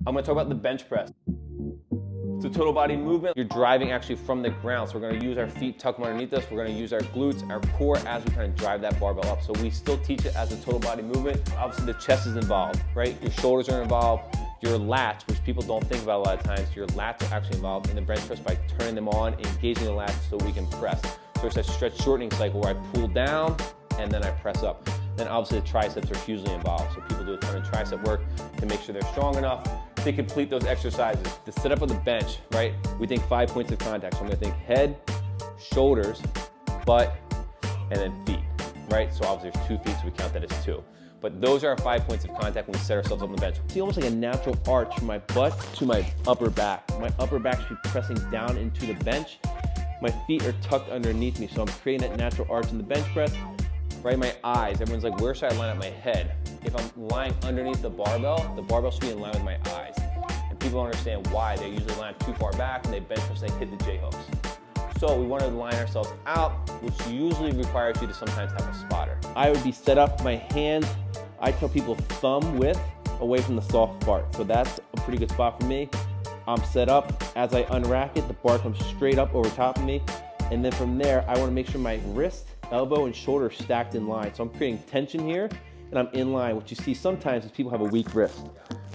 I'm gonna talk about the bench press. It's a total body movement. You're driving actually from the ground. So we're gonna use our feet, tuck them underneath us. We're gonna use our glutes, our core as we kind of drive that barbell up. So we still teach it as a total body movement. Obviously the chest is involved, right? Your shoulders are involved. Your lats, which people don't think about a lot of times, your lats are actually involved in the bench press by turning them on, engaging the lats so we can press. So it's that stretch shortening cycle where I pull down and then I press up. Then obviously the triceps are hugely involved. So people do a ton of tricep work to make sure they're strong enough to complete those exercises. The setup of the bench, right? We think 5 points of contact. So I'm gonna think head, shoulders, butt, and then feet, right? So obviously there's 2 feet, so we count that as 2. But those are our 5 points of contact when we set ourselves up on the bench. See almost like a natural arch from my butt to my upper back. My upper back should be pressing down into the bench. My feet are tucked underneath me, so I'm creating that natural arch in the bench press. Right, my eyes, everyone's like, where should I line up my head? If I'm lying underneath the barbell should be in line with my eyes. And people don't understand why. They usually line up too far back and they bench press, they hit the J-hooks. So we want to line ourselves out, which usually requires you to sometimes have a spotter. I would be set up, my hands, I tell people thumb width away from the soft part. So that's a pretty good spot for me. I'm set up. As I unrack it, the bar comes straight up over top of me. And then from there, I want to make sure my wrist, elbow, and shoulder are stacked in line. So I'm creating tension here, and I'm in line. What you see sometimes is people have a weak wrist,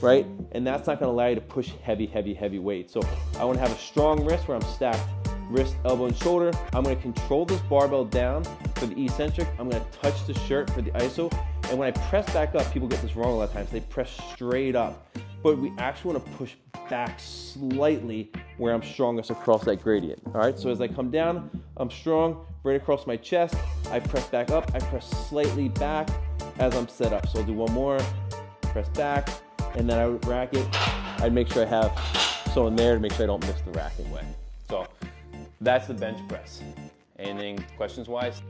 right? And that's not going to allow you to push heavy, heavy, heavy weight. So I want to have a strong wrist where I'm stacked. Wrist, elbow, and shoulder. I'm going to control this barbell down for the eccentric. I'm going to touch the shirt for the iso. And when I press back up, people get this wrong a lot of times. They press straight up. But we actually want to push back slightly where I'm strongest across that gradient. All right, so as I come down, I'm strong, right across my chest. I press back up, I press slightly back as I'm set up. So I'll do one more, press back, and then I would rack it. I'd make sure I have so in there to make sure I don't miss the racking way. So that's the bench press. Anything questions-wise?